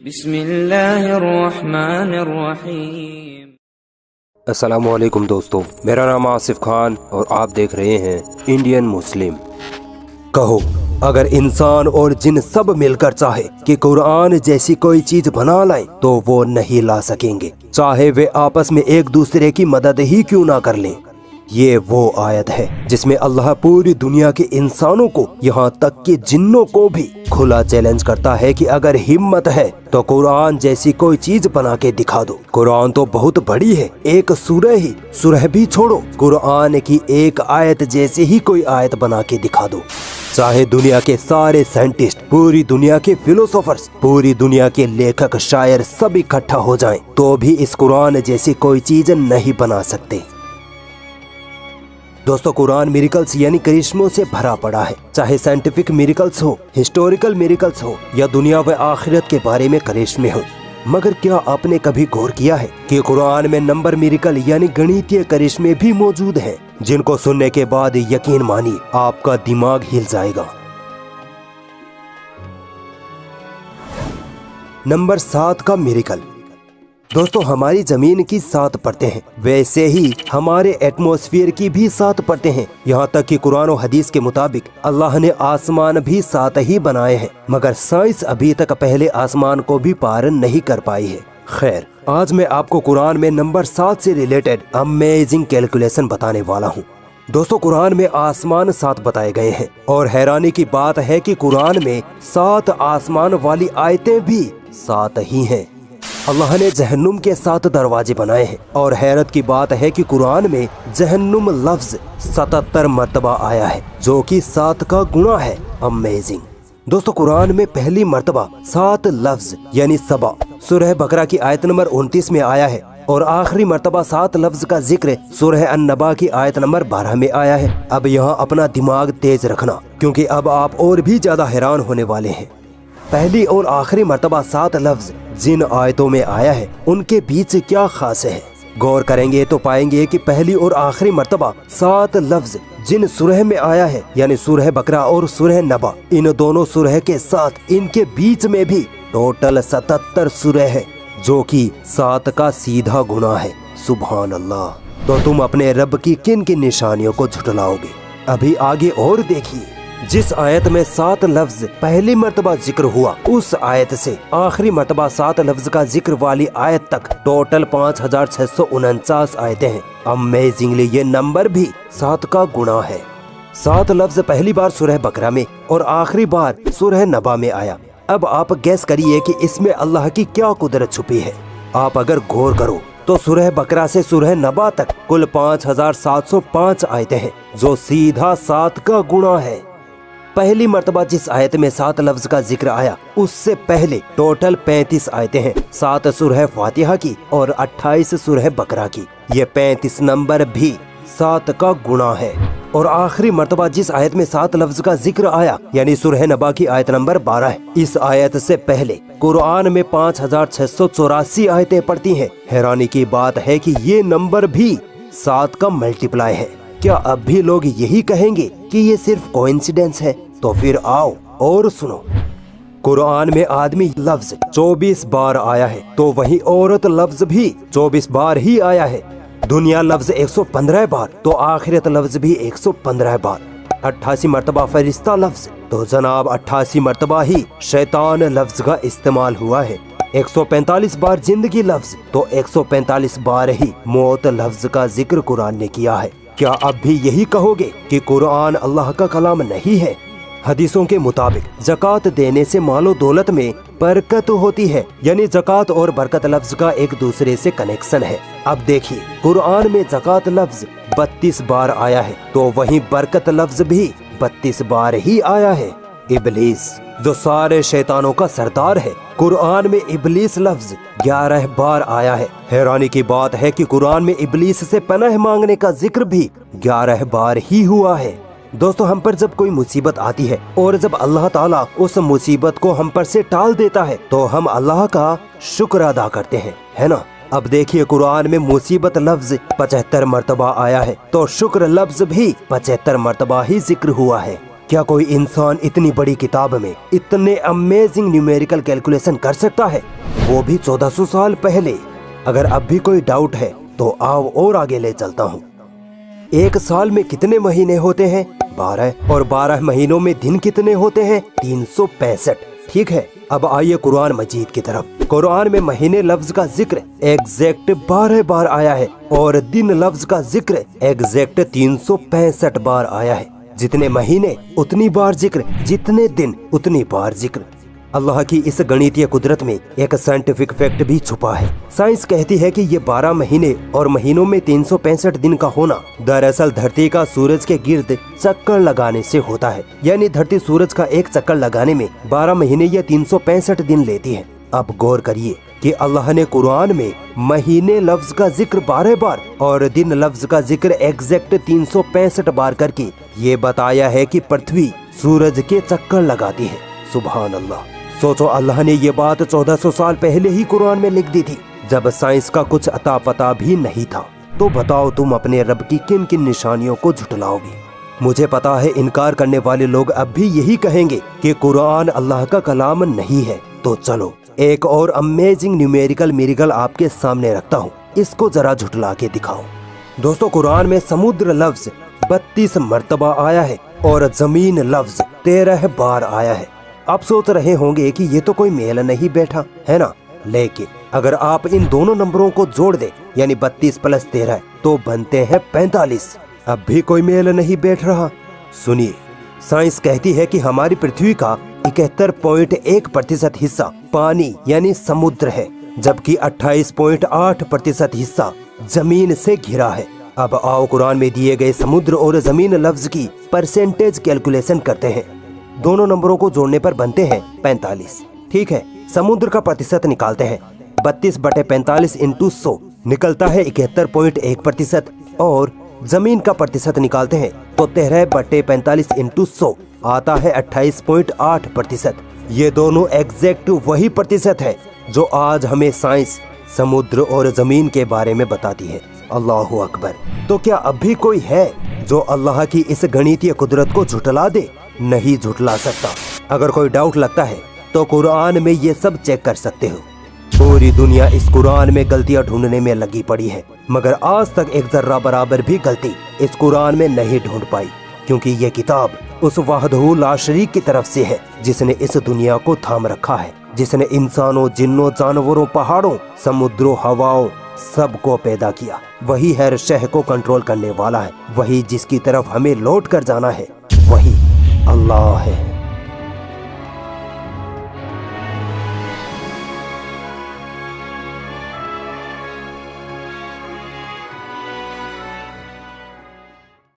بسم اللہ الرحمن الرحیم۔ السلام علیکم دوستو، میرا نام آصف خان اور آپ دیکھ رہے ہیں انڈین مسلم۔ کہو، اگر انسان اور جن سب مل کر چاہے کہ قرآن جیسی کوئی چیز بنا لائیں تو وہ نہیں لا سکیں گے، چاہے وہ آپس میں ایک دوسرے کی مدد ہی کیوں نہ کر لیں۔ یہ وہ آیت ہے جس میں اللہ پوری دنیا کے انسانوں کو، یہاں تک کہ جنوں کو بھی کھلا چیلنج کرتا ہے کہ اگر ہمت ہے تو قرآن جیسی کوئی چیز بنا کے دکھا دو۔ قرآن تو بہت بڑی ہے، ایک سورہ بھی چھوڑو، قرآن کی ایک آیت جیسی ہی کوئی آیت بنا کے دکھا دو۔ چاہے دنیا کے سارے سائنٹسٹ، پوری دنیا کے فلسفرز، پوری دنیا کے لیکھک شاعر سب اکٹھا ہو جائیں تو بھی اس قرآن جیسی کوئی چیز نہیں بنا سکتے۔ دوستو، قرآن میریکلز یعنی کرشموں سے بھرا پڑا ہے، چاہے سائنٹیفک میریکلز ہو، ہسٹوریکل میریکلز ہو یا دنیا و آخرت کے بارے میں کرشمے ہو۔ مگر کیا آپ نے کبھی غور کیا ہے کہ قرآن میں نمبر میریکل یعنی گنیتیہ کرشمے بھی موجود ہیں، جن کو سننے کے بعد یقین مانی آپ کا دماغ ہل جائے گا۔ نمبر 7 کا میریکل۔ دوستو، ہماری زمین کی 7 پرتیں ہیں، ویسے ہی ہمارے ایٹماسفیئر کی بھی 7 پرتیں ہیں، یہاں تک کہ قرآن و حدیث کے مطابق اللہ نے آسمان بھی 7 ہی بنائے ہیں، مگر سائنس ابھی تک پہلے آسمان کو بھی پار نہیں کر پائی ہے۔ خیر، آج میں آپ کو قرآن میں نمبر 7 سے ریلیٹڈ امیزنگ کیلکولیشن بتانے والا ہوں۔ دوستو، قرآن میں آسمان 7 بتائے گئے ہیں، اور حیرانی کی بات ہے کہ قرآن میں 7 آسمان والی آیتیں بھی 7 ہی ہیں۔ اللہ نے جہنم کے 7 دروازے بنائے ہیں، اور حیرت کی بات ہے کہ قرآن میں جہنم لفظ 77 مرتبہ آیا ہے، جو کہ 7 کا گنا ہے۔ امیزنگ۔ دوستو، قرآن میں پہلی مرتبہ 7 لفظ یعنی سبا سورہ بقرہ کی آیت نمبر 29 میں آیا ہے، اور آخری مرتبہ 7 لفظ کا ذکر سورہ النبا کی آیت نمبر 12 میں آیا ہے۔ اب یہاں اپنا دماغ تیز رکھنا، کیونکہ اب آپ اور بھی زیادہ حیران ہونے والے ہیں۔ پہلی اور آخری مرتبہ 7 لفظ جن آیتوں میں آیا ہے ان کے بیچ کیا خاص ہے؟ غور کریں گے تو پائیں گے کہ پہلی اور آخری مرتبہ 7 لفظ جن سورہ میں آیا ہے یعنی سورہ بقرہ اور سورہ نبا، ان دونوں سورہ کے ساتھ ان کے بیچ میں بھی ٹوٹل 77 سورہ ہے، جو کہ 7 کا سیدھا گنا ہے۔ سبحان اللہ۔ تو تم اپنے رب کی کن کن نشانیوں کو جھٹلاؤ گے؟ ابھی آگے اور دیکھیے، جس آیت میں 7 لفظ پہلی مرتبہ ذکر ہوا، اس آیت سے آخری مرتبہ 7 لفظ کا ذکر والی آیت تک ٹوٹل 5649 آیتیں ہیں۔ امیزنگلی یہ نمبر بھی 7 کا گنا ہے۔ 7 لفظ پہلی بار سورہ بقرہ میں اور آخری بار سورہ نبا میں آیا۔ اب آپ گیس کریے کہ اس میں اللہ کی کیا قدرت چھپی ہے۔ آپ اگر غور کرو تو سورہ بقرہ سے سورہ نبا تک کل 5705 آیتیں ہیں، جو سیدھا 7 کا گنا ہے۔ پہلی مرتبہ جس آیت میں 7 لفظ کا ذکر آیا، اس سے پہلے ٹوٹل 35 آیتیں ہیں، 7 سورہ فاتحہ کی اور 28 سورہ بقرہ کی۔ یہ 35 نمبر بھی 7 کا گنا ہے۔ اور آخری مرتبہ جس آیت میں 7 لفظ کا ذکر آیا یعنی سورہ نبا کی آیت نمبر 12 ہے۔ اس آیت سے پہلے قرآن میں 5684 آیتیں پڑتی ہیں۔ حیرانی کی بات ہے کہ یہ نمبر بھی 7 کا ملٹیپلائی ہے۔ کیا اب بھی لوگ یہی کہیں گے کہ یہ صرف کوئنسیڈنس ہے؟ تو پھر آؤ اور سنو۔ قرآن میں آدمی لفظ 24 بار آیا ہے، تو وہی عورت لفظ بھی 24 بار ہی آیا ہے۔ دنیا لفظ 115 بار، تو آخرت لفظ بھی 115 بار۔ 88 مرتبہ فرشتہ لفظ، تو جناب 88 مرتبہ ہی شیطان لفظ کا استعمال ہوا ہے۔ 145 بار زندگی لفظ، تو 145 بار ہی موت لفظ کا ذکر قرآن نے کیا ہے۔ کیا اب بھی یہی کہو گے کہ قرآن اللہ کا کلام نہیں ہے؟ حدیثوں کے مطابق زکوٰۃ دینے سے مال و دولت میں برکت ہوتی ہے، یعنی زکوٰۃ اور برکت لفظ کا ایک دوسرے سے کنیکشن ہے۔ اب دیکھیے، قرآن میں زکوٰۃ لفظ 32 بار آیا ہے، تو وہیں برکت لفظ بھی 32 بار ہی آیا ہے۔ ابلیس، جو سارے شیطانوں کا سردار ہے، قرآن میں ابلیس لفظ 11 بار آیا ہے۔ حیرانی کی بات ہے کہ قرآن میں ابلیس سے پناہ مانگنے کا ذکر بھی 11 بار ہی ہوا ہے۔ دوستو، ہم پر جب کوئی مصیبت آتی ہے اور جب اللہ تعالیٰ اس مصیبت کو ہم پر سے ٹال دیتا ہے تو ہم اللہ کا شکر ادا کرتے ہیں، ہے نا؟ اب دیکھیے، قرآن میں مصیبت لفظ 75 مرتبہ آیا ہے، تو شکر لفظ بھی 75 مرتبہ ہی ذکر ہوا ہے۔ کیا کوئی انسان اتنی بڑی کتاب میں اتنے امیزنگ نیومیریکل کیلکولیشن کر سکتا ہے، وہ بھی 1400 سال پہلے؟ اگر اب بھی کوئی ڈاؤٹ ہے تو آؤ اور آگے لے چلتا ہوں۔ ایک سال میں کتنے مہینے ہوتے ہیں؟ 12، اور 12 مہینوں میں دن کتنے ہوتے ہیں؟ 365۔ ٹھیک ہے، اب آئیے قرآن مجید کی طرف۔ قرآن میں مہینے لفظ کا ذکر ایگزیکٹ 12 بار آیا ہے، اور دن لفظ کا ذکر ایگزیکٹ 365 بار آیا ہے۔ جتنے مہینے اتنی بار ذکر، جتنے دن اتنی بار ذکر۔ اللہ کی اس گنیتی قدرت میں ایک سائنٹیفک فیکٹ بھی چھپا ہے۔ سائنس کہتی ہے کہ یہ 12 مہینے اور مہینوں میں 365 دن کا ہونا دراصل دھرتی کا سورج کے گرد چکر لگانے سے ہوتا ہے، یعنی دھرتی سورج کا ایک چکر لگانے میں 12 مہینے یا 365 دن لیتی ہے۔ اب غور کریے کہ اللہ نے قرآن میں مہینے لفظ کا ذکر 12 بار اور دن لفظ کا ذکر ایگزیکٹ 365 بار کر کے یہ بتایا ہے کہ پرتھوی سورج کے چکر لگاتی ہے۔ سبحان اللہ! سوچو، اللہ نے یہ بات 1400 سال پہلے ہی قرآن میں لکھ دی تھی، جب سائنس کا کچھ اتا پتا بھی نہیں تھا۔ تو بتاؤ تم اپنے رب کی کن کن نشانیوں کو جھٹلاؤ گے؟ مجھے پتا ہے انکار کرنے والے لوگ اب بھی یہی کہیں گے کہ قرآن اللہ کا کلام نہیں ہے۔ تو چلو ایک اور امیزنگ نیومیریکل میریکل آپ کے سامنے رکھتا ہوں، اس کو ذرا جھٹلا کے دکھاؤ۔ دوستو، قرآن میں سمندر لفظ 32 مرتبہ آیا ہے اور زمین لفظ 13 بار آیا ہے۔ آپ سوچ رہے ہوں گے کہ یہ تو کوئی میل نہیں بیٹھا ہے نا، لیکن اگر آپ ان دونوں نمبروں کو جوڑ دیں، یعنی 32 + 13 تو بنتے ہیں 45۔ اب بھی کوئی میل نہیں بیٹھ رہا؟ سنیے، سائنس کہتی ہے کہ ہماری پرتھوی کا 71.1% حصہ پانی یعنی سمندر ہے، جبکہ 28.8% حصہ زمین سے گھرا ہے۔ اب آؤ قرآن میں دیے گئے سمندر اور زمین لفظ کی پرسنٹیج کیلکولیشن کرتے ہیں۔ دونوں نمبروں کو جوڑنے پر بنتے ہیں 45۔ ٹھیک ہے، سمندر کا پرتیشت نکالتے ہیں، 32/45 × 100 نکلتا ہے 71.1%، اور زمین کا پرتیشت نکالتے ہیں تو 13/45 × 100 آتا ہے 28.8%۔ یہ دونوں ایگزیکٹ وہی پرتیشت ہے جو آج ہمیں سائنس سمندر اور زمین کے بارے میں بتاتی ہے۔ اللہ اکبر! تو کیا اب بھی کوئی ہے جو اللہ کی اس گنیتی قدرت کو جھٹلا دے؟ نہیں جھٹلا سکتا۔ اگر کوئی ڈاؤٹ لگتا ہے تو قرآن میں یہ سب چیک کر سکتے ہو۔ پوری دنیا اس قرآن میں غلطیاں ڈھونڈنے میں لگی پڑی ہے، مگر آج تک ایک ذرہ برابر بھی غلطی اس قرآن میں نہیں ڈھونڈ پائی، کیونکہ یہ کتاب اس وحدہ لا شریک کی طرف سے ہے جس نے اس دنیا کو تھام رکھا ہے، جس نے انسانوں، جنوں، جانوروں، پہاڑوں، سمندروں، ہواؤں سب کو پیدا کیا۔ وہی ہر شے کو کنٹرول کرنے والا ہے، وہی جس کی طرف ہمیں لوٹ کر جانا ہے، وہی اللہ ہے۔